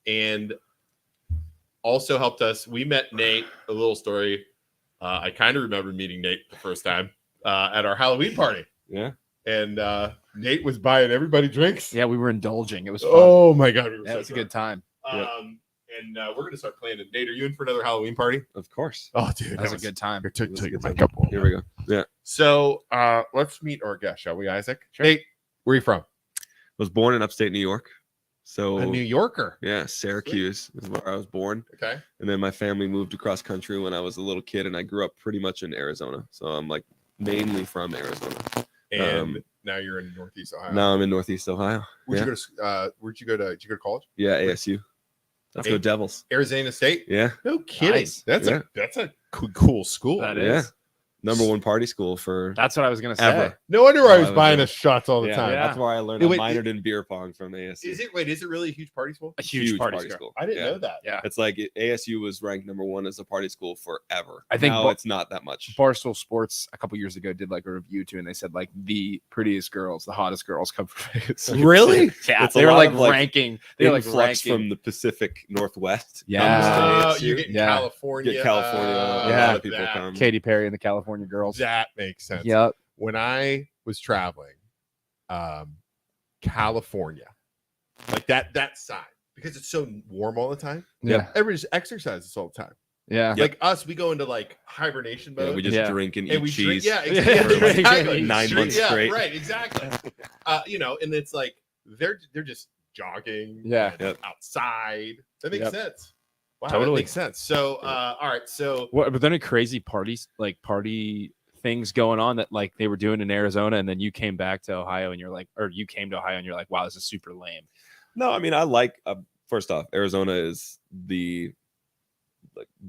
and also helped us. We met Nate. A little story. I kind of remember meeting Nate the first time at our Halloween party. Yeah. And Nate was buying everybody drinks. Yeah, we were indulging. It was fun. Oh my god, it was a good time. And we're gonna start playing it. Nate, are you in for another Halloween party? Of course. Oh, dude, That was a good time. Here, take your mic up. Here we go. Yeah. So let's meet our guest, shall we, Isaac? Sure. Nate, where are you from? Was born in upstate New York. So A New Yorker. Yeah, Syracuse is where I was born. Okay. And then my family moved across country when I was a little kid, and I grew up pretty much in Arizona. So I'm like mainly from Arizona. And now you're in Northeast Ohio. Now I'm in Northeast Ohio. Where'd you go to? Did you go to college? Yeah, ASU. Let's go Devils. Arizona State. Yeah. No kidding. Nice. That's a cool school. That is. Yeah. Number one party school for That's what I was gonna say. ever. No wonder I was was buying there. us shots all the Yeah, time. that's where I learned. I Wait, minored in beer pong from ASU. Is it really a huge party school? A huge party school. I didn't know that. Yeah. It's like ASU was ranked number one as a party school forever. I think now it's not that much. Barstool Sports a couple years ago did like a review too, and they said like the prettiest girls, the hottest girls come from Vegas. Really? Yeah, It's a they were lot like of, like, ranking. They were like Influx ranking. from the Pacific Northwest. Yeah. comes to ASU. You're getting Yeah. California. Get California. A Yeah. lot of people come. Katy Perry and the California Girls. That makes sense. Yep. When I was traveling, California, like that side, because it's so warm all the time. Yeah. Everybody's exercises all the time. Yeah. Like us, we go into like hibernation mode. Yeah, we just Yeah. drink and and eat we cheese. drink. Yeah, Yeah. exactly. 9 months yeah, straight. Right, exactly. And it's like they're just jogging. Yeah. and Yep. outside. That makes Yep. sense. Wow, that Totally. makes sense. So, all right. So, What? But then any crazy parties, like party things going on that like they were doing in Arizona, and then you came back to Ohio, and you're like, or you came to Ohio, and you're like, wow, this is super lame. No, I mean, I like, first off, Arizona is the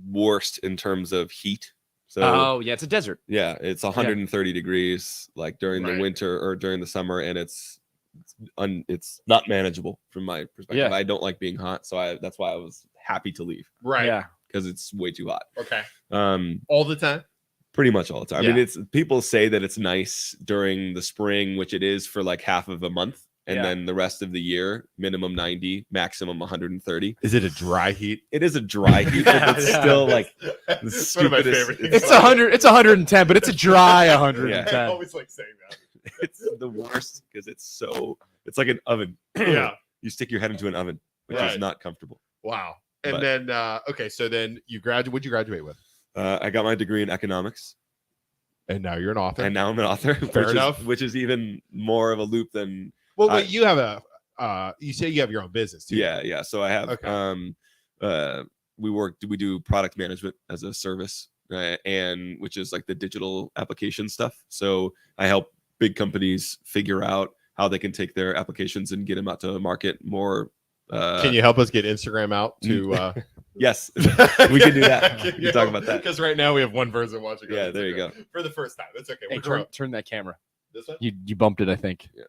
worst in terms of heat. So, Oh yeah, it's a desert. yeah, it's 130 degrees like during Right. the winter or during the summer, and it's not manageable from my perspective. Yeah. I don't like being hot, so that's why I was happy to leave right. Yeah. because it's way too hot. Okay. Um, All the time. pretty much all the time. I Yeah. mean, it's people say that it's nice during the spring, which it is for like half of a month, and Yeah. then the rest of the year, minimum 90, maximum 130. Is it a dry heat? It is a dry heat, but it's still like It's one of my stupidest- favorite things. It's 100. It's 110, but it's a dry 110. I always like saying that. it's the worst because it's like an oven. Yeah. You stick your head into an oven, which Right. is not comfortable. Wow. And But- then okay, so then you graduate. What'd you graduate with? I got my degree in economics, And now you're an author. and now I'm an author. Fair enough. Which is even more of a loop than well, wait, you have you say you have your own business too. yeah. So I have Okay. we do product management as a service, and which is like the digital application stuff. So I help big companies figure out how they can take their applications and get them out to market more. Can you help us get Instagram out to? Yes, we can do that. We can talk about that. Because right now we have one person watching. on Yeah, there you Instagram go. For the first time, that's okay. Hey, We're growing. turn that camera. This one. You bumped it, I think. Yeah,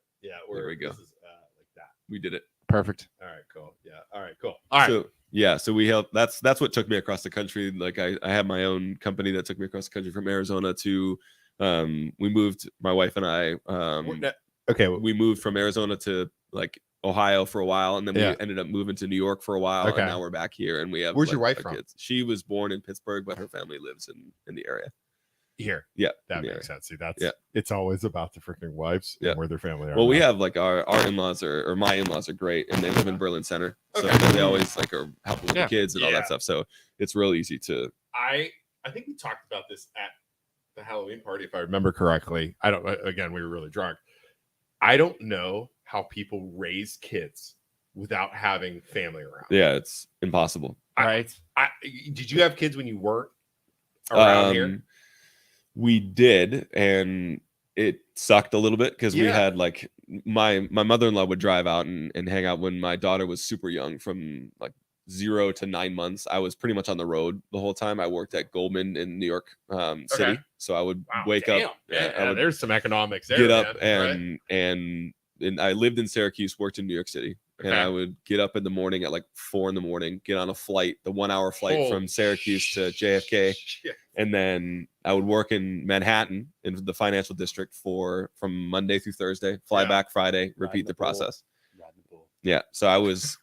There we go. This is, like that. We did it. Perfect. All right, cool. Yeah. All right, cool. All right. So yeah, so we help. That's what took me across the country. Like I have my own company that took me across the country from Arizona to. We moved. My wife and I. Okay. We moved from Arizona to like Ohio for a while, and then we Yeah. ended up moving to New York for a while, Okay. and now we're back here. And we have. Where's your like, wife our from? Kids. She was born in Pittsburgh, but her family lives in the area. Here. Yeah, That in the makes sense. See, Yeah. it's always about the freaking wives Yeah. and where their family are. Well, we now. have like our in-laws or my in-laws are great, and they live in Berlin Center, so Okay. they always like are helping with Yeah. the kids and all Yeah. that stuff. So it's real easy to. I think we talked about this at the Halloween party, if I remember correctly. I don't. Again, we were really drunk. I don't know how people raise kids without having family around. Yeah, it's impossible. Right. Did you have kids when you weren't around here? We did, and it sucked a little bit because we Yeah. had like my mother-in-law would drive out and hang out when my daughter was super young, from like 0 to 9 months. I was pretty much on the road the whole time. I worked at Goldman in New York City, so I would Wow, wake damn. up. I would there's some economics there. get up man, right? and I lived in Syracuse, worked in New York City, and Okay. I would get up in the morning at like 4 a.m, get on a flight, the 1-hour flight Holy from Syracuse to JFK, shit. and then I would work in Manhattan in the financial district from Monday through Thursday, fly Yeah. back Friday, repeat the the bull. process. Yeah, so I was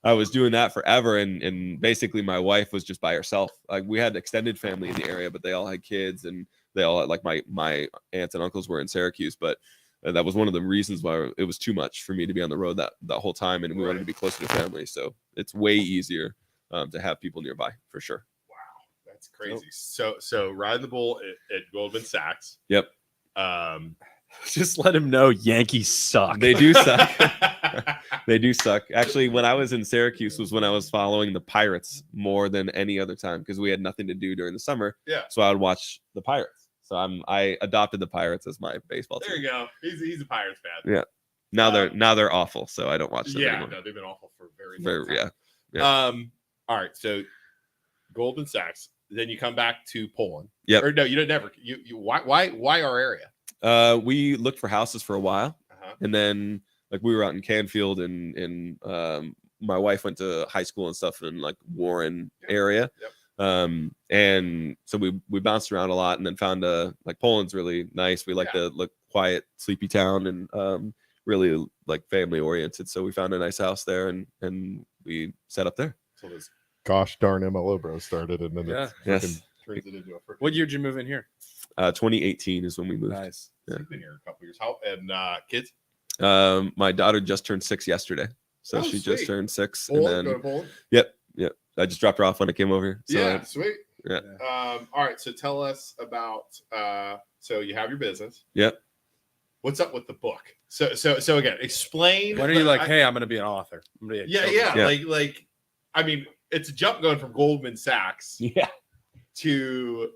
I was doing that forever, and basically my wife was just by herself. Like we had extended family in the area, but they all had kids, and they all had, like my aunts and uncles were in Syracuse, but that was one of the reasons why it was too much for me to be on the road that whole time, and we wanted to be closer to family. So it's way easier to have people nearby for sure. Wow, that's crazy. So riding the bull at Goldman Sachs. Yep. Just let him know Yankees suck. They do suck. They do suck. Actually, when I was in Syracuse was when I was following the Pirates more than any other time because we had nothing to do during the summer. Yeah. So I would watch the Pirates. So I adopted the Pirates as my baseball team. There you go. He's a Pirates fan. Yeah. Now they're awful, so I don't watch them anymore. No, they've been awful for a very long time. Yeah. All right. So Goldman Sachs. Then you come back to Poland. Yep. Or no, you didn't never. You why our area? We looked for houses for a while, and then like we were out in Canfield, and my wife went to high school and stuff in like Warren area. Yep. And so we bounced around a lot, and then found like Poland's really nice. We like the quiet, sleepy town, and really like family oriented. So we found a nice house there, and we set up there. So this gosh darn MLO bro started, and then yes. Turns it into a freaking. What year did you move in here? 2018 is when we moved. Nice. Yeah. You've been here a couple years. How and kids? My daughter just turned 6 yesterday, so she just turned 6. Poland, and go then to Poland? Yep. I just dropped her off when I came over here. So Sweet. Yeah. All right. So tell us about. So you have your business. Yep. What's up with the book? So again, explain. When are you like, hey, I'm going to be an author? I'm gonna be a children's Like, I mean, it's a jump going from Goldman Sachs. Yeah. To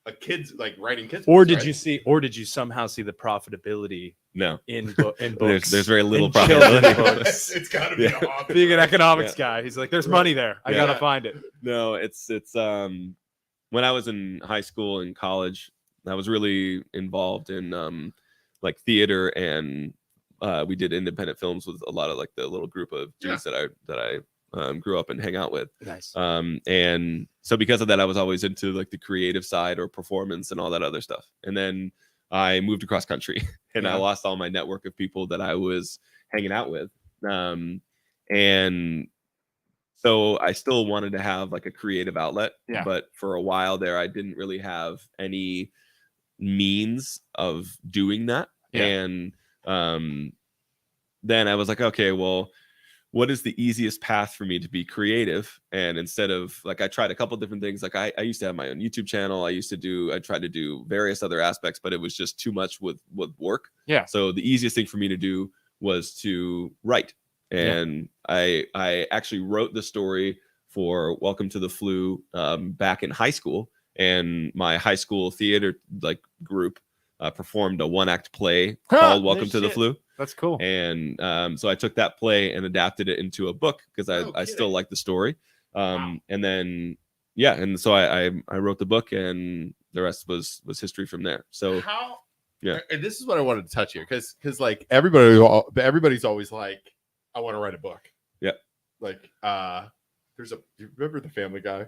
a kid's like writing kids. Or books, did right? you see? Or did you somehow see the profitability No. in books? There's very little In children's profitability. books. It's got to be. Yeah. Obvious, Being an right? economics guy, he's like, "There's money there. I gotta find it." No, it's when I was in high school and college, I was really involved in like theater, and we did independent films with a lot of like the little group of dudes that I grew up and hang out with. Nice. And so because of that, I was always into like the creative side or performance and all that other stuff. And then I moved across country, and I lost all my network of people that I was hanging out with. And so I still wanted to have like a creative outlet, but for a while there, I didn't really have any means of doing that. And then I was like, okay, well, what is the easiest path for me to be creative? And instead of like, I tried a couple different things. Like I used to have my own YouTube channel. I tried to do various other aspects, but it was just too much with work. Yeah. So the easiest thing for me to do was to write. And I actually wrote the story for Welcome to the Flu back in high school, and my high school theater like group performed a 1-act play called Welcome to the Flu. That's cool. And so I took that play and adapted it into a book because I still like the story. And then and so I wrote the book, and the rest was history from there. So and this is what I wanted to touch here, because like everybody's always like, I want to write a book. Yeah. Like do you remember the Family Guy?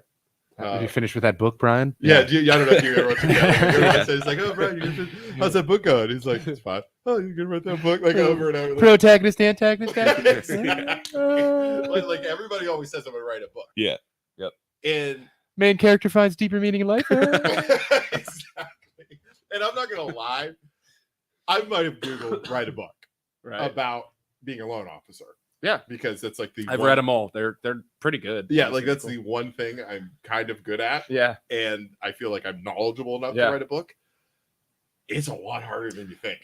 Did you finish with that book, Brian? Yeah. I don't know if you ever wrote it. It's like, oh, Brian, how's that book going? He's like, it's fine. Oh, you can write that book like over and over. Protagonist, antagonist. Like everybody always says I'm gonna write a book. Yeah. Yep. And main character finds deeper meaning in life. Exactly. And I'm not gonna lie, I might have Googled write a book about being a loan officer. Yeah, because that's like I've read them all. They're pretty good. Yeah, like that's the one thing I'm kind of good at. Yeah, and I feel like I'm knowledgeable enough to write a book. It's a lot harder than you think.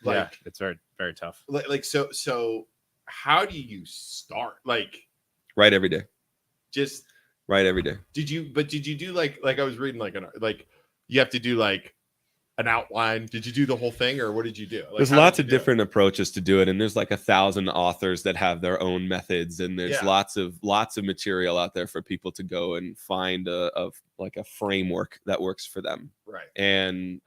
It's very, very tough. So how do you start? Like, write every day. Just write every day. Did you do like I was reading like you have to do like an outline? Did you do the whole thing, or what did you do? Like, there's lots of different approaches to do it, and there's like 1,000 authors that have their own methods, and there's lots of material out there for people to go and find a framework that works for them. Right. And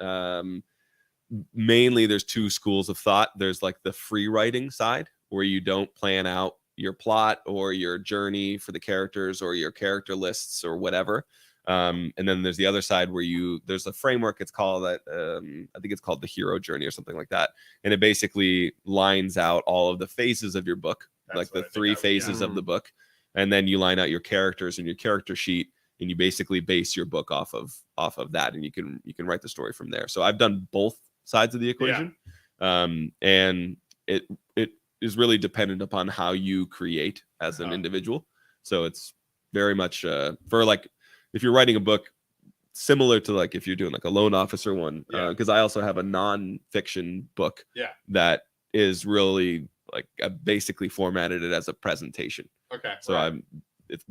mainly there's 2 schools of thought. There's like the free writing side, where you don't plan out your plot or your journey for the characters or your character lists or whatever. And then there's the other side where there's a framework. It's called I think it's called the hero journey or something like that. And it basically lines out all of the phases of your book. like what I the think 3 I would- phases yeah. of the book, and then you line out your characters and your character sheet, and you basically base your book off of that, and you can write the story from there. So I've done both sides of the equation, and it is really dependent upon how you create as an individual. So it's very much for like if you're writing a book similar to like if you're doing like a loan officer one, because I also have a non-fiction book that is really like I basically formatted it as a presentation. Okay. So it's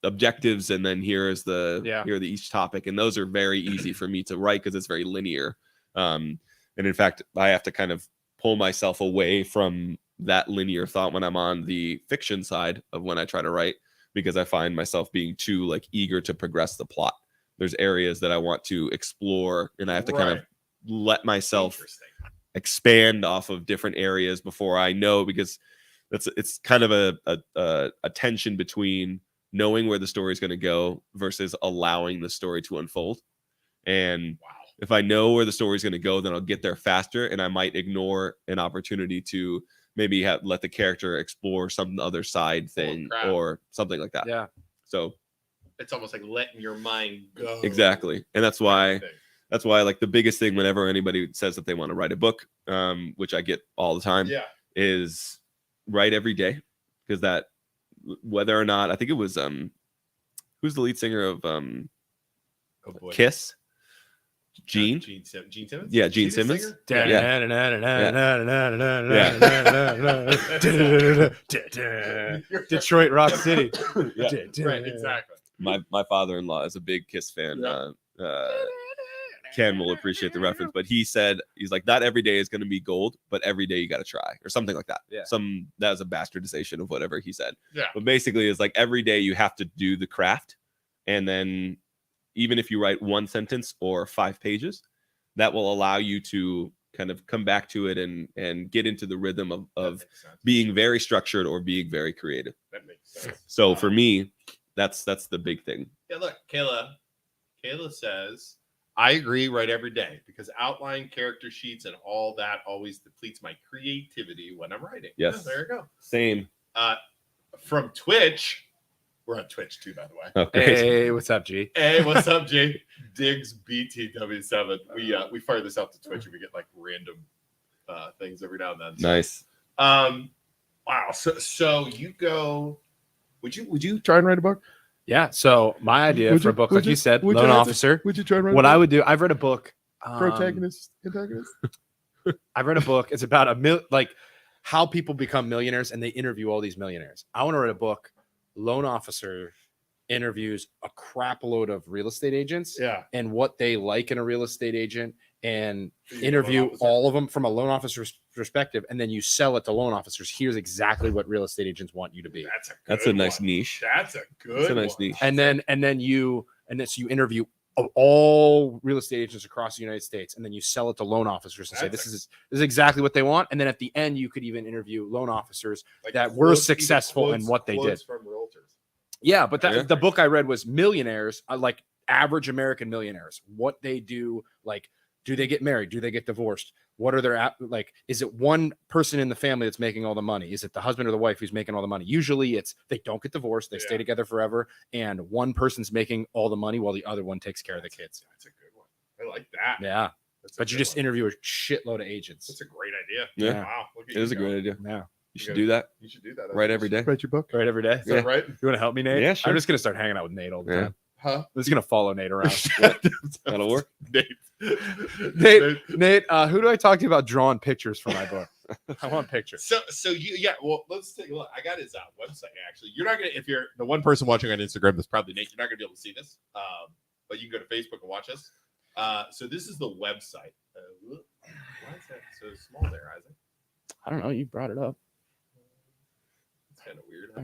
objectives, and then here are the each topic, and those are very easy for me to write because it's very linear. And in fact, I have to kind of pull myself away from that linear thought when I'm on the fiction side of when I try to write, because I find myself being too like eager to progress the plot. There's areas that I want to explore, and I have to kind of let myself expand off of different areas before I know, because it's kind of a tension between knowing where the story is going to go versus allowing the story to unfold. And if I know where the story is going to go, then I'll get there faster, and I might ignore an opportunity to maybe let the character explore some other side thing or something like that. Yeah. So it's almost like letting your mind go. Exactly. And that's why like the biggest thing whenever anybody says that they want to write a book, which I get all the time, is write every day. Because that, whether or not, I think it was who's the lead singer of Kiss? Gene Simmons? Yeah, Gene Simmons. Detroit Rock City. Right, exactly. My father-in-law is a big Kiss fan. Ken will appreciate the reference, but he's like, not every day is going to be gold, but every day you got to try, or something like that. That was a bastardization of whatever he said. But basically it's like every day you have to do the craft, and then even if you write one sentence or 5 pages, that will allow you to kind of come back to it and get into the rhythm of being very structured or being very creative. That makes sense. So for me, that's the big thing. Yeah, look, Kayla says, I agree, write every day, because outline, character sheets, and all that always depletes my creativity when I'm writing. Yes. Yeah, there you go. Same. From Twitch, we're on Twitch too, by the way. Oh, great. Hey, what's up, G? Hey, what's up, G? Diggs BTW7. We fire this out to Twitch, and we get like random things every now and then. So, nice. Wow. So you go. Would you try and write a book? Yeah. So my idea for a book, like you said, loan officer. Would you try and write? What I would do, I've read a book. Protagonist, antagonist. I've read a book. It's about like how people become millionaires, and they interview all these millionaires. I want to write a book. Loan officer interviews a crap load of real estate agents, and what they like in a real estate agent, and interview all of them from a loan officer's perspective, and then you sell it to loan officers. Here's exactly what real estate agents want you to be. That's a nice niche. That's a nice niche. And then you interview all real estate agents across the United States, and then you sell it to loan officers and say this is exactly what they want. And then at the end, you could even interview loan officers that were successful in what they did. From realtors. Yeah, but the book I read was millionaires, like average American millionaires. What they do, like, do they get married? Do they get divorced? What are their like? Is it one person in the family that's making all the money? Is it the husband or the wife who's making all the money? Usually, it's they don't get divorced; they stay together forever, and one person's making all the money while the other one takes care of the kids. That's a good one. I like that. Yeah, but you just interview a shitload of agents. That's a great idea. Yeah, wow, look at it is a great idea. Yeah. You should do that. You should do that. Write every day. Write your book. Write every day. Is that right? You want to help me, Nate? Yeah, sure. I'm just gonna start hanging out with Nate all the time. Huh? I'm just gonna follow Nate around. That'll work. Nate, who do I talk to about drawing pictures for my book? I want pictures. So well, let's take a look. I got his website actually. You're not gonna, if you're the one person watching on Instagram, that's probably Nate. You're not gonna be able to see this, but you can go to Facebook and watch us. So this is the website. Why is that so small there, Isaac? I don't know. You brought it up. It's kind of weird. Huh?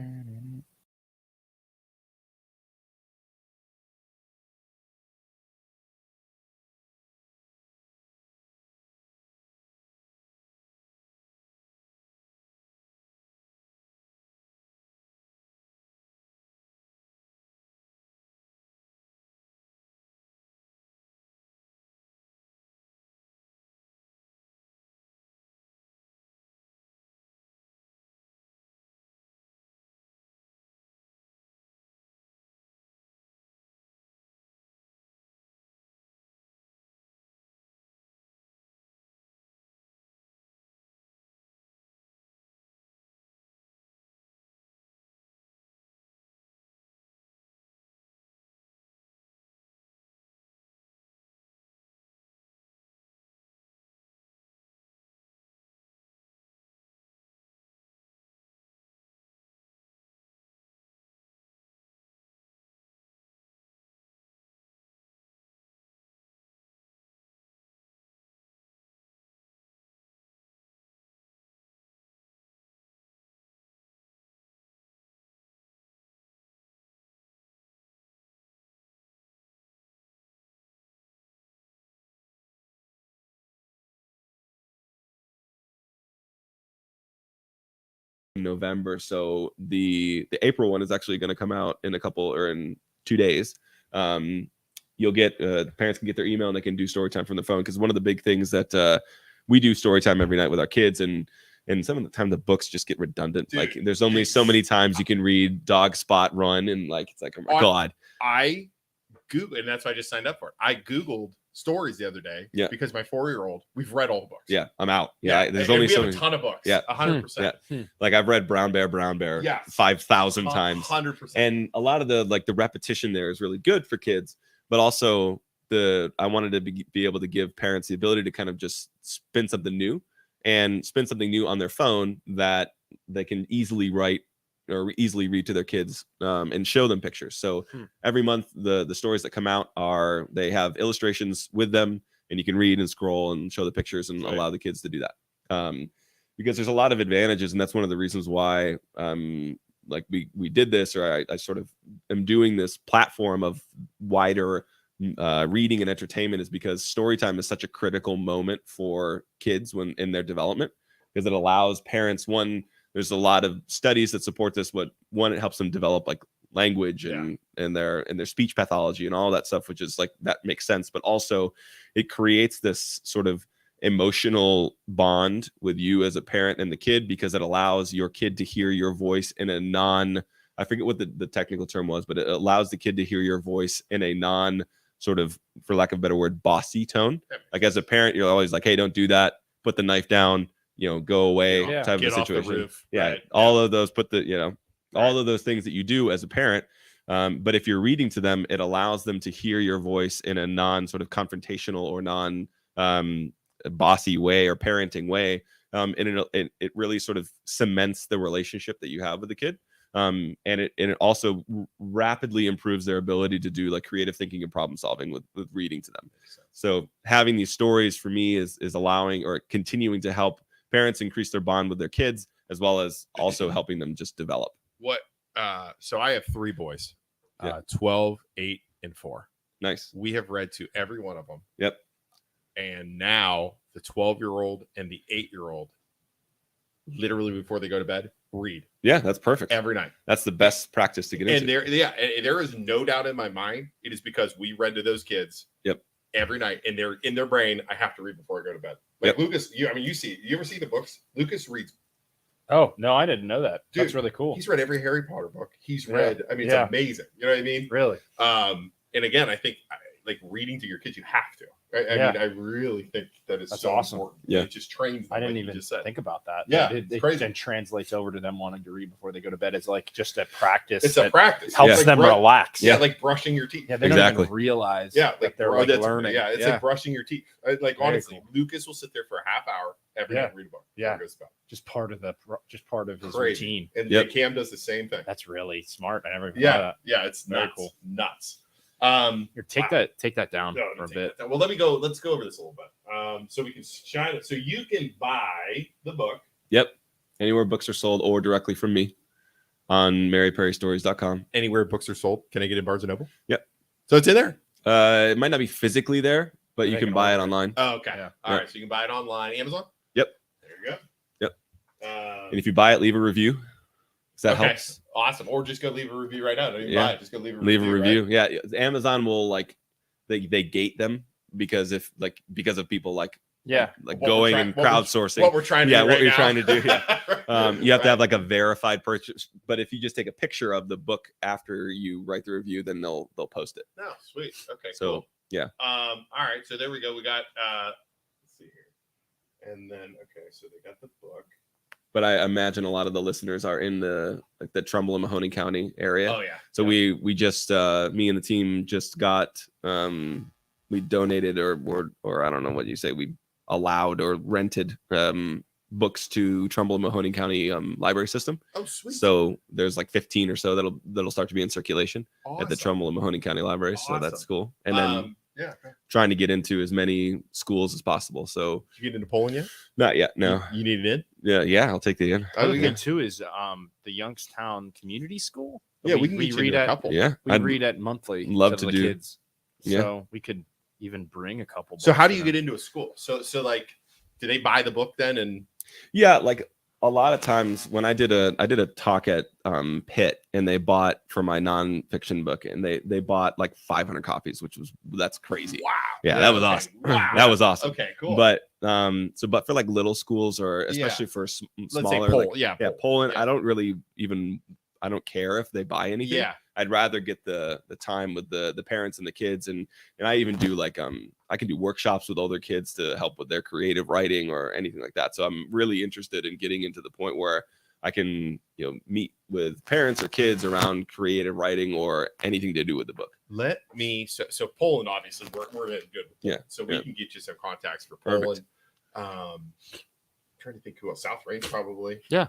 in November. So the April one is actually going to come out in in 2 days. You'll get parents can get their email and they can do story time from their phone, because one of the big things that we do story time every night with our kids, and some of the time the books just get redundant. Dude, like there's only so many times you can read dog spot run, and like it's like, oh my god. I Googled, and that's why I just signed up for it. I Googled stories the other day, because my 4-year-old, we've read all the books. Yeah, I'm out. Yeah, there's and only we so have many. a ton of books. Yeah, 100%. Yeah. Like I've read Brown Bear, 5,000 times. 100%. And a lot of the repetition there is really good for kids, but also I wanted to be able to give parents the ability to kind of just spin something new on their phone that they can easily write or easily read to their kids, and show them pictures. So every month the stories that come out they have illustrations with them, and you can read and scroll and show the pictures and allow the kids to do that. Because there's a lot of advantages, and that's one of the reasons why like we did this, or I sort of am doing this platform of wider reading and entertainment, is because story time is such a critical moment for kids when in their development, because it allows parents, there's a lot of studies that support this, but it helps them develop like language and their speech pathology and all that stuff, which is like, that makes sense. But also it creates this sort of emotional bond with you as a parent and the kid, because it allows your kid to hear your voice in a I forget what the technical term was, but it allows the kid to hear your voice in a non sort of, for lack of a better word, bossy tone. Like as a parent, you're always like, hey, don't do that. Put the knife down, go away, type of situation. Off the roof. All of those, all of those things that you do as a parent. But if you're reading to them, it allows them to hear your voice in a non sort of confrontational or non bossy way or parenting way. And it really sort of cements the relationship that you have with the kid. And it also rapidly improves their ability to do like creative thinking and problem solving with reading to them. So having these stories for me is allowing or continuing to help parents increase their bond with their kids, as well as also helping them just develop. So I have 3 boys, 12, 8, and 4. Nice. We have read to every one of them. Yep. And now the 12-year-old and the 8-year-old, literally before they go to bed, read. Yeah, that's perfect. Every night. That's the best practice to get into. And there is no doubt in my mind, it is because we read to those kids. Yep. Every night, and they're in their brain, I have to read before I go to bed. Like Lucas, you ever see the books? Lucas reads. Oh no, I didn't know that. Dude, that's really cool. He's read every Harry Potter book. He's read. I mean, it's amazing. You know what I mean? Really. And again, I think like reading to your kids, you have to. I mean, I really think that it's awesome. important. Yeah, it just trains them. I didn't even think about that. Yeah, it then translates over to them wanting to read before they go to bed. It's like just a practice. It's a practice. Helps them relax. Yeah, like brushing your teeth. Yeah, they don't even realize. Yeah, that they're like learning. Yeah, it's like brushing your teeth. Like honestly, cool. Lucas will sit there for a half hour every night and read a book. Yeah, just part of his routine. And Cam does the same thing. That's really smart. I never even thought of that. Yeah, it's very nuts. cool. Nuts. Here, take that down for a bit. Well, let's go over this a little bit. So we can shine it. So you can buy the book. Yep. Anywhere books are sold or directly from me on maryperrystories.com. Anywhere books are sold. Can I get in Barnes & Noble? Yep. So it's in there? It might not be physically there, but you can buy it online. Oh, okay. Yeah. All right. So you can buy it online. Amazon? Yep. There you go. Yep. And if you buy it, leave a review. That helps. Awesome. Or just go leave a review right now. Don't even buy it. Just go leave a review. Right? Yeah. Amazon will they gate them because of people going and crowdsourcing. What we're trying to do. What you're now. trying to do. Yeah. You have to have like a verified purchase. But if you just take a picture of the book after you wite the review, then they'll post it. No, sweet. Okay. So cool. Yeah. All right. So there we go. We got let's see here. And then so they got the book. But I imagine a lot of the listeners are in the Trumbull and Mahoney County area. Oh yeah. So we just me and the team just got we donated or I don't know what you say, we allowed or rented books to Trumbull and Mahoney County library system. Oh sweet. So there's like 15 or so that'll start to be in circulation at the Trumbull and Mahoney County Library. So that's cool. And then trying to get into as many schools as possible. So did you get into Poland yet? Not yet. No. You need it in? Yeah, I'll take the in. Other thing too is the Youngstown Community School. Yeah, we can read a couple. Yeah, we read at monthly. Love to do. Kids. So we could even bring a couple. So how do you get into a school? So like, do they buy the book then? And yeah, like a lot of times when I did a talk at Pitt, and they bought for my nonfiction book, and they bought like 500 copies, that's crazy. Wow. Yeah, that was awesome. Wow. That was awesome. Okay, cool. But but for like little schools, or especially for Let's smaller, say like, Poland, Yeah. I don't really I don't care if they buy anything. Yeah. I'd rather get the time with the parents and the kids, and I even do like I can do workshops with older kids to help with their creative writing or anything like that. So I'm really interested in getting into the point where I can meet with parents or kids around creative writing or anything to do with the book. Let me so Poland, obviously we're in good with Poland, so we can get you some contacts for Poland. Trying to think who else. South Range probably. Yeah.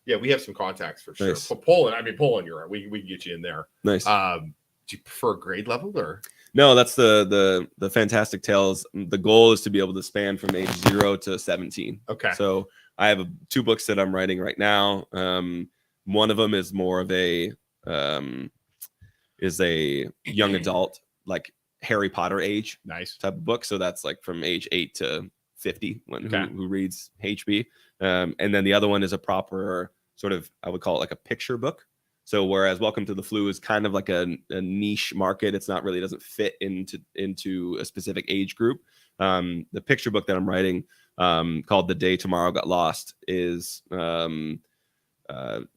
Yeah, we have some contacts for sure. Nice. But Poland, you're right. We can get you in there. Nice. Do you prefer grade level or? No, that's the Fantastic Tales. The goal is to be able to span from age 0 to 17. Okay. So I have 2 books that I'm writing right now. One of them is more of a young adult, like Harry Potter age Nice type of book. So that's like from age 8 to 50 who reads HB. And then the other one is a proper sort of, I would call it like a picture book. So whereas Welcome to the Flu is kind of like a niche market, it's not really, doesn't fit into a specific age group. The picture book that I'm writing, called The Day Tomorrow Got Lost, is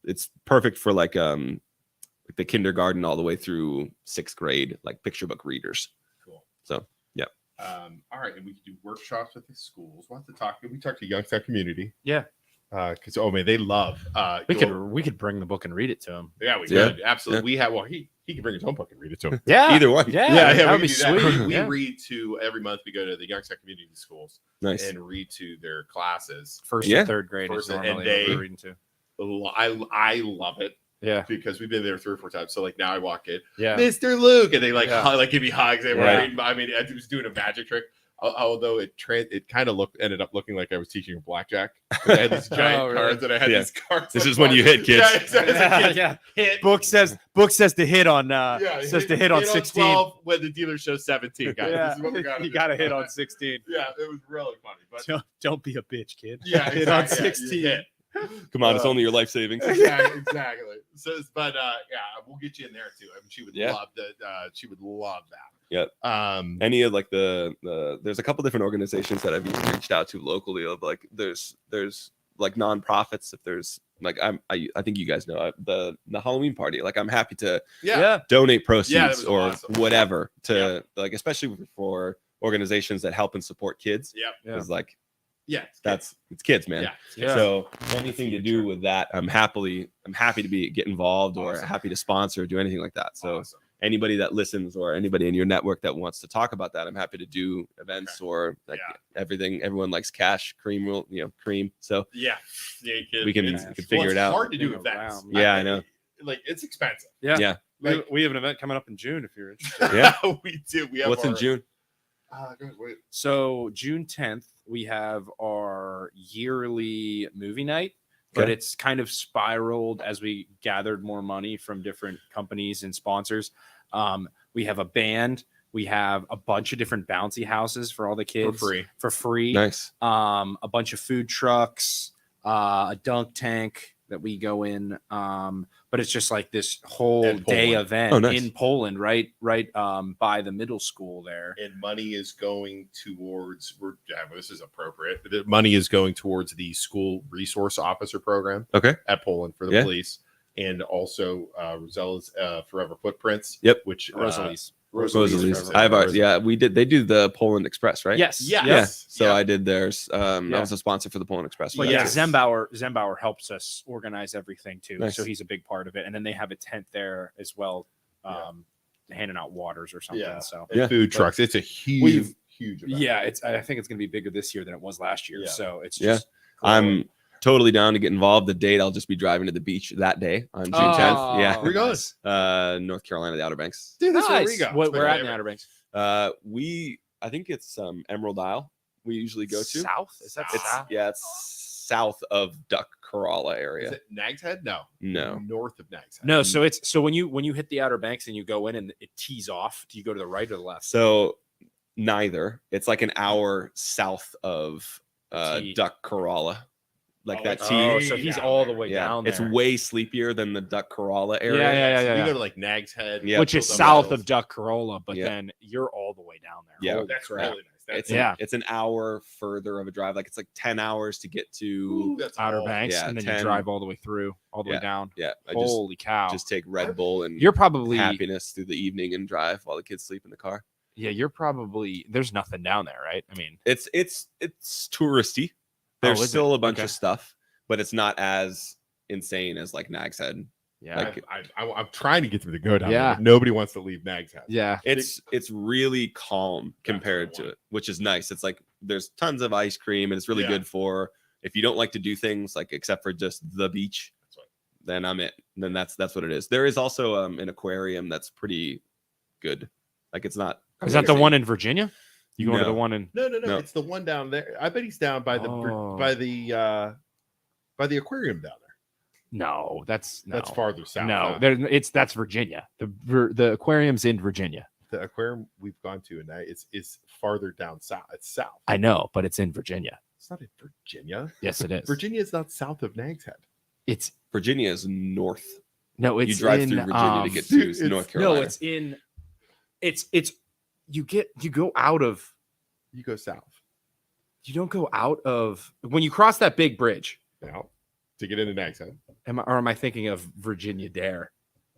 it's perfect for like the kindergarten all the way through 6th grade, like picture book readers. Cool. So yeah. All right, and we can do workshops with the schools. We'll have to talk. We talk to Youngstown community. Yeah. Because man, they love. We could bring the book and read it to them. Yeah, we could absolutely. Yeah. We have. He can bring his own book and read it to him. Yeah. Either one. Yeah. That would we be can do sweet. that. We Yeah. read to every month. We go to the Youngstown community schools Nice. and read to their classes. First Yeah. and third grade First is and normally they- what we're reading to. I love it Yeah. because we've been there 3 or 4 times. So like now I walk in, Yeah. Mr. Luke, and they Yeah. like give me hugs. They were Right. reading. I mean, I was doing a magic trick. Although it kind of ended up looking like I was teaching blackjack. I had these giant Oh, really? cards, and I had Yeah. these cards. This on is when you hit, kids. Yeah, exactly. Yeah. Hit. Book says to hit on to hit on 16. 12 when the dealer shows 17, guys. Yeah. This is what we gotta You do. got to hit on 16. Yeah, it was really funny. But Don't be a bitch, kid. yeah, hit on exactly. Yeah, 16. you hit. Come on, it's only your life savings. Exactly. So, but we'll get you in there too. I mean, she would love that. She would love that. Yep. Any of like the there's a couple different organizations that I've even reached out to locally of like there's like nonprofits. If there's like I think you guys know the Halloween party. Like I'm happy to donate proceeds was or awesome. whatever to like, especially for organizations that help and support kids. Yep. It's like It's it's kids, man. Yeah. So anything to do with that, I'm happy to get involved or Awesome. happy to sponsor or do anything like that. So awesome. anybody that listens or anybody in your network that wants to talk about that, I'm happy to do events or like everything. Everyone likes cash, cream. So we can figure it out. It's hard to do events. Yeah, I know. Like it's expensive. Yeah. Like, We have an event coming up in June if you're interested. Yeah. we do. We have What's in June? Go ahead, wait. So June 10th, we have our yearly movie night, but Okay. it's kind of spiraled as we gathered more money from different companies and sponsors. We have a band. We have a bunch of different bouncy houses for all the kids for free. Nice. A bunch of food trucks, a dunk tank that we go in. But it's just like this whole In day Poland. event Oh, nice. in Poland, right by the middle school there. And money is going towards. This is appropriate. The money is going towards the school resource officer program. Okay. At Poland for the Yeah. police, and also Rosella's Forever Footprints. Yep. Which Rosalie's. Rosalie's. They do the Poland Express, right? Yes. Yes. Yeah. So Yeah. I did theirs. I was a sponsor for the Poland Express. Well, for yeah, that too. Zembauer helps us organize everything too. Nice. So he's a big part of it. And then they have a tent there as well, handing out waters or something. Yeah. So And food trucks. It's a huge event. yeah, I think it's gonna be bigger this year than it was last year. Yeah. So it's Yeah. just I'm totally down to get involved. The date, I'll just be driving to the beach that day on June 10th. Yeah. Where you going? North Carolina, the Outer Banks. Dude, that's where nice. we go. We're at in the Outer Banks. I think it's Emerald Isle. We usually go to. South. Is that It's south? it's south of Duck Corolla area. Is it Nag's Head? No. No. North of Nag's Head. No, so it's when you hit the Outer Banks and you go in and it tees off. Do you go to the right or the left? So neither. It's like an hour south of T. Duck Corolla. like Oh, that it's T. Oh, way so he's down all there. the way Yeah, down it's there. way sleepier than the Duck Corolla area. So you yeah. go to like Nag's Head, Yeah. Which is those south hills. of Duck Corolla, but Yeah. then you're all the way down there. Yeah. Holy That's crap. really nice. That's It's Yeah. it's an hour further of a drive. Like it's like 10 hours to get to. Ooh, that's Outer all. Banks, Yeah, and then 10. you drive all the way through, all the way down. Yeah, I Holy cow! just take Red Bull and You're probably happiness through the evening and drive while the kids sleep in the car. Yeah, you're probably there's nothing down there, right? I mean, It's touristy. There's is it? still a bunch Okay. of stuff, but it's not as insane as like Nag's Head. yeah, Like, I'm trying to get them to go down Yeah. there, but nobody wants to leave Nag's Head. yeah. It's really calm That's what I compared to want. it, which is nice. It's like there's tons of ice cream, and it's really Yeah. good for if you don't like to do things like except for just the beach. That's right. Then I'm it. Then that's what it is. There is also an aquarium that's pretty good. Like it's not. Is that the amazing. one in Virginia? You going to the No. one in? No. No. It's the one down there. I bet he's down by the Oh. by the aquarium down there. No, that's no. That's farther south. No, huh? that's Virginia. The aquarium's in Virginia. The aquarium we've gone to, and it's farther down south. It's south. I know, but it's in Virginia. It's not in Virginia. Yes, it is. Virginia is not south of Nag's Head. It's Virginia is north. no. It's You drive in, through Virginia to get to it's- North Carolina. No, it's in. It's you go out of. You go south You don't go out of when you cross that big bridge. now to get into Nag's Head. Am I thinking of Virginia Dare,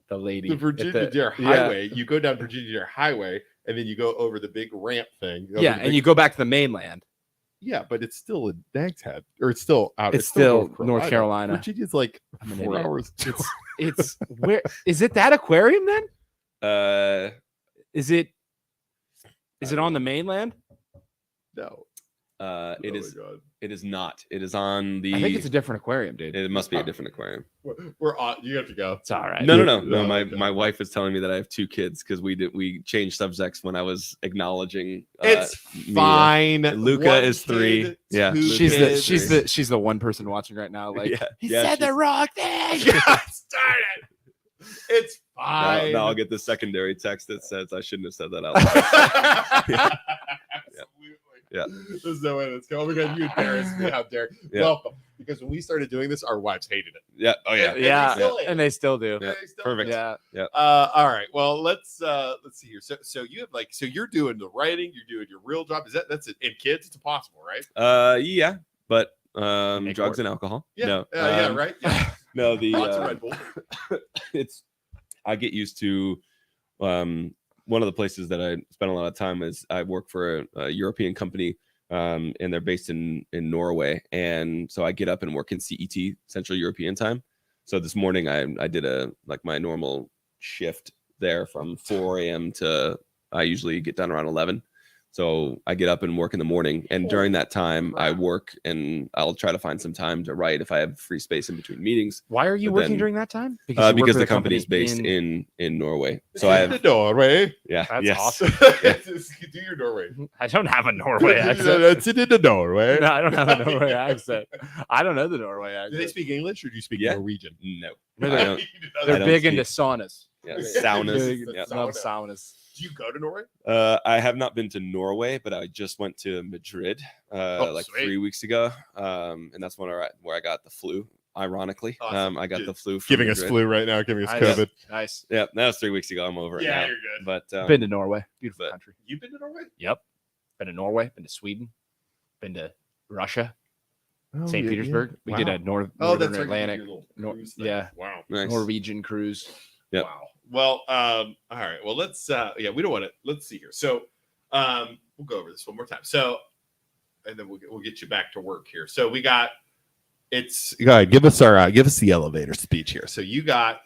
the lady? The at Virginia Dare yeah. Highway. You go down Virginia Dare Highway, and then you go over the big ramp thing. over Yeah, the and big- you go back to the mainland. Yeah, but it's still in Nag's Head, or it's still out. It's still North Carolina. Virginia's like I'm an 4 idiot. hours. It's where is it that aquarium then? Is it on the mainland? No. it Oh is. my God. It is not. It is on the. I think it's a different aquarium, dude. It must be a different aquarium. We're on. You have to go. It's all right. No. No, My okay. my wife is telling me that I have 2 kids because we changed subjects when I was acknowledging. It's Mia. fine. Luca One is 3. kid, Yeah, 2 She's the kids. she's the one person watching right now. Like Yeah, he yeah, said the she's- wrong thing. Yes, darn it. It's Now, fine. now I'll get the secondary text that says I shouldn't have said that out loud. Absolutely. Yeah. There's no way that's going. Oh my God, you embarrassed me. How dare. Yeah. Welcome. Because when we started doing this, our wives hated it. Yeah. Oh yeah. And they Yeah, still hate and it. they still do. Yeah, They still perfect. hate it. Yeah. All right. Well, let's see here. So you have so you're doing the writing, you're doing your real job. That's it. And kids, it's impossible, right? Yeah, but Make drugs work. and alcohol. Yeah. No. Yeah. Right. Yeah. No. The Lots of Red Bull. it's I get used to one of the places that I spend a lot of time is I work for a European company and they're based in Norway, and so I get up and work in CET, Central European time. So this morning I did my normal shift there from 4 a.m. to I usually get done around 11. So I get up and work in the morning, and during that time I work, and I'll try to find some time to write if I have free space in between meetings. Why are you But working then- during that time? you Because work for the company is based in Norway. So I have Norway. yeah. That's yes. awesome. Do your Norway. I don't have a Norway accent. That's it in the Norway. No, I don't have a Norway accent. I don't know the Norway Do they accent. speak English or do you speak Yeah. Norwegian? No. No, I they're, don't- they're I don't big speak- into saunas. Yeah. Yeah. Saunas. Big, Yeah. love Sauna. saunas. Do you go to Norway? I have not been to Norway, but I just went to Madrid like sweet. 3 weeks ago, and that's where I got the flu. Ironically, Awesome. I got Dude, the flu. From Giving us Madrid. flu right now, giving us Nice. COVID. Nice. Yeah, that was 3 weeks ago. I'm over it now. you're good. But Been to Norway. Beautiful but- country. You've been to Norway? Yep. Been to Norway. Been to Sweden. Been to Russia. St. Petersburg. We did a Northern Oh, that's right. Atlantic, Your little Nor- cruise thing. yeah. Wow. nice. Norwegian cruise. Yep. Wow. Well, all right. Well, let's we don't want to. Let's see here. So, we'll go over this one more time. So, and then we'll get you back to work here. So we got it's. Go ahead. Give us the elevator speech here. So you got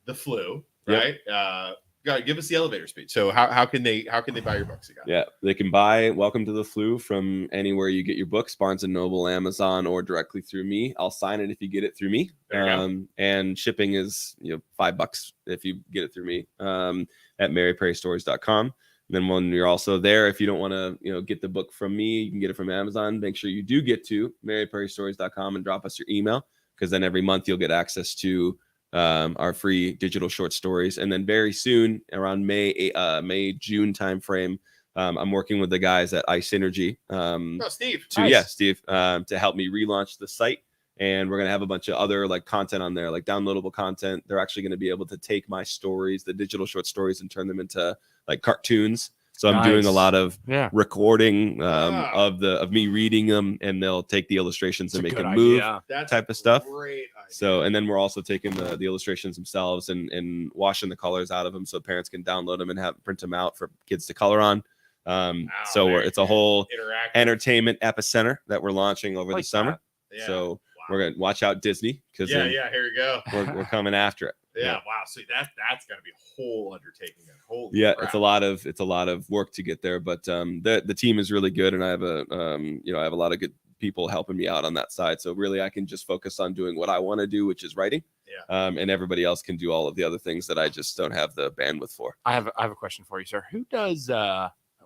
the flu, Yep. right? Go ahead, give us the elevator speech. So how can they buy your books again? Yeah, they can buy Welcome to the Flu from anywhere you get your books, Barnes and Noble, Amazon, or directly through me. I'll sign it if you get it through me. There you go. And shipping is $5 if you get it through me at maryperrystories.com. And then when you're also there, if you don't want to get the book from me, you can get it from Amazon. Make sure you do get to maryperrystories.com and drop us your email, because then every month you'll get access to our free digital short stories. And then very soon, around May-June timeframe, I'm working with the guys at iSynergy Oh, Steve. to Nice. Steve, to help me relaunch the site And we're going to have a bunch of other like content on there, like downloadable content. They're actually going to be able to take my stories, the digital short stories, and turn them into like cartoons. So I'm doing a lot of recording of me reading them, and they'll take the illustrations and make them move, That's type of stuff. Great idea. So, and then we're also taking the illustrations themselves and washing the colors out of them so parents can download them and print them out for kids to color on. It's a whole interactive entertainment epicenter that we're launching over the summer. Yeah. So we're gonna watch out Disney, because here you go. we're coming after it. Yeah, wow. So that's gonna be a whole undertaking. Holy crap. It's a lot of work to get there, but the team is really good, and I have a lot of good people helping me out on that side. So really, I can just focus on doing what I want to do, which is writing. Yeah. And everybody else can do all of the other things that I just don't have the bandwidth for. I have a question for you, sir. Who does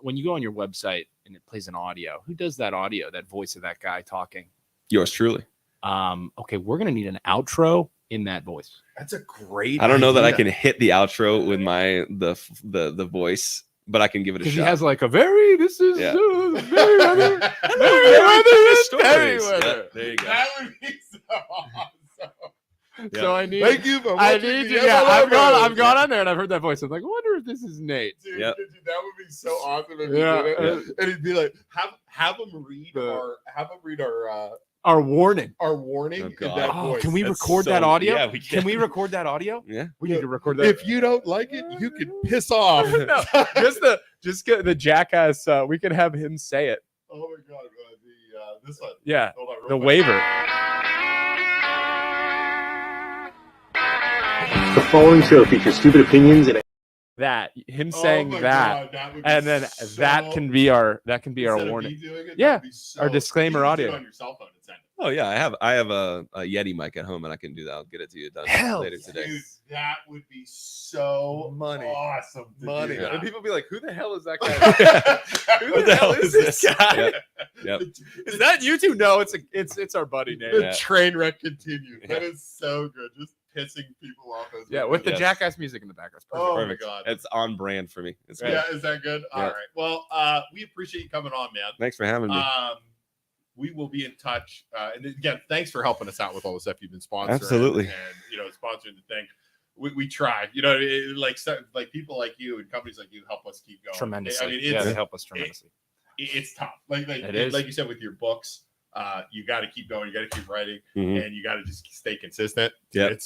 when you go on your website and it plays an audio? Who does that audio? That voice of that guy talking? Yours truly. Okay, we're gonna need an outro in that voice. That's a great. I don't know that I idea. can hit the outro with the voice, but I can give it a shot. He has like a very Merriweather. Merriweather. There you go. That would be so awesome. So I need. Thank you for I watching need the you. Yeah, MLM I've gone on there and I've heard that voice. I'm like, I wonder if this is Nate. Dude, Yep. dude, that would be so awesome if Yeah, he did it. And he'd be like, have him read Our warning. our warning Oh, in God. that Oh, voice. can we That's record so- that audio? yeah, we Can we can. record that audio? Yeah. We need to record that. If you don't like it, you can piss off. No, just get the jackass. We could have him say it. Oh my god, this one. Yeah, Hold on, real the quick. waiver. The following show features stupid opinions and That him Oh saying my that, God, that would be and then so- that can be our instead of warning. me doing it, Yeah, that'd be so- our disclaimer you can do it audio. on your cell phone and send it. Oh yeah, I have a Yeti mic at home, and I can do that. I'll get it to you done Hell later today. Dude, that would be so Money. awesome. to Money. do that. And people be like, who the hell is that guy? What the hell is this guy? Yep. Is that you two? No, it's our buddy Nate. The Yeah. train wreck continues. That Yeah. is so good. Just pissing people off. As Yeah, well. with the Yes. jackass music in the background. It's perfect. Oh Perfect. my god. It's on brand for me. It's good. Yeah, is that good? All Yeah. right. Well, we appreciate you coming on, man. Thanks for having me. We will be in touch. And again, thanks for helping us out with all the stuff you've been sponsoring. Absolutely. And sponsoring the thing. We try. Like people like you and companies like you help us keep going. Tremendously. I mean, Yeah, it's they help us tremendously. it's tough. Like It is. like you said with your books. You got to keep going. You got to keep writing, Mhm. and you got to just stay consistent. Yep.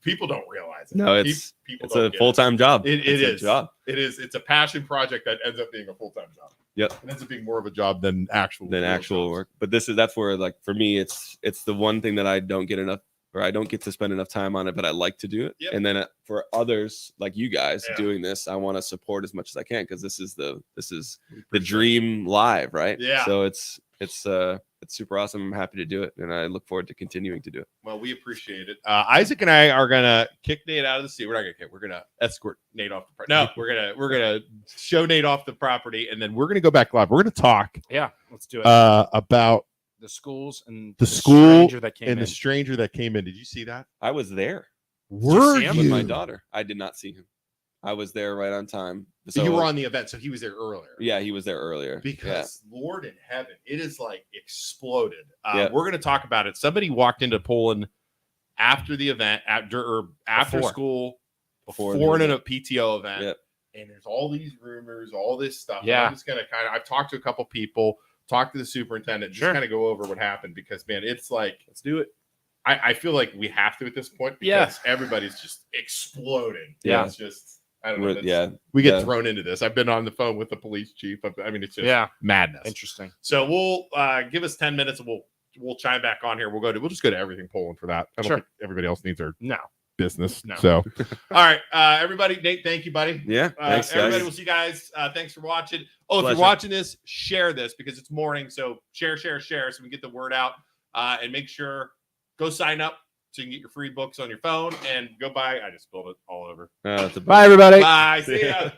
People don't realize it. No, it's people it's don't a get it. full-time job. It It's a is. job. It is. It's a passion project that ends up being a full-time job. Yep. It ends up being more of a job than actual Actual jobs. work. But that's where, like, for me, it's the one thing that I don't get enough, or I don't get to spend enough time on it, but I like to do it. Yep. And then for others like you guys Yeah. doing this, I want to support as much as I can, because this is the dream live, right? Yeah. So it's super awesome. I'm happy to do it, and I look forward to continuing to do it. Well, we appreciate it. Isaac and I are gonna kick Nate out of the seat. We're not gonna kick. We're gonna escort Nate off the property. No, we're gonna show Nate off the property, and then we're gonna go back live. We're gonna talk Yeah, let's do it. about The schools and the school stranger that came and in. the stranger that came in. Did you see that? I was there Were see him with you? my daughter. I did not see him. I was there right on time. So you were on the event, so he was there earlier. Yeah, he was there earlier. Because Lord in heaven, it is like exploded. Yeah. We're going to talk about it. Somebody walked into Poland after the event, after Before. school, Before before the a PTO event. Yep. And there's all these rumors, all this stuff. And Yeah. I'm just going to I've talked to a couple people, talked to the superintendent, just Sure. kind of go over what happened, because, man, it's like, Let's do it. I feel like we have to at this point, because Yeah. everybody's just exploding. Yeah. It's just, I don't know. We're- that's- yeah. We get Yeah. thrown into this. I've been on the phone with the police chief. I mean, it's just Yeah, madness. interesting. So we'll give us 10 minutes and we'll chime back on here. We'll just go to everything Poland for that. I don't Sure. think everybody else needs their No. business. No. So all right, everybody, Nate, thank you, buddy. Yeah. Thanks, Everybody, guys. we'll see you guys. Thanks for watching. Oh, if Pleasure. you're watching this, share this, because it's morning. So share so we can get the word out. And make sure, go sign up so you can get your free books on your phone, and go buy. I just spilled it all over. That's a Bye, everybody. Bye. See ya.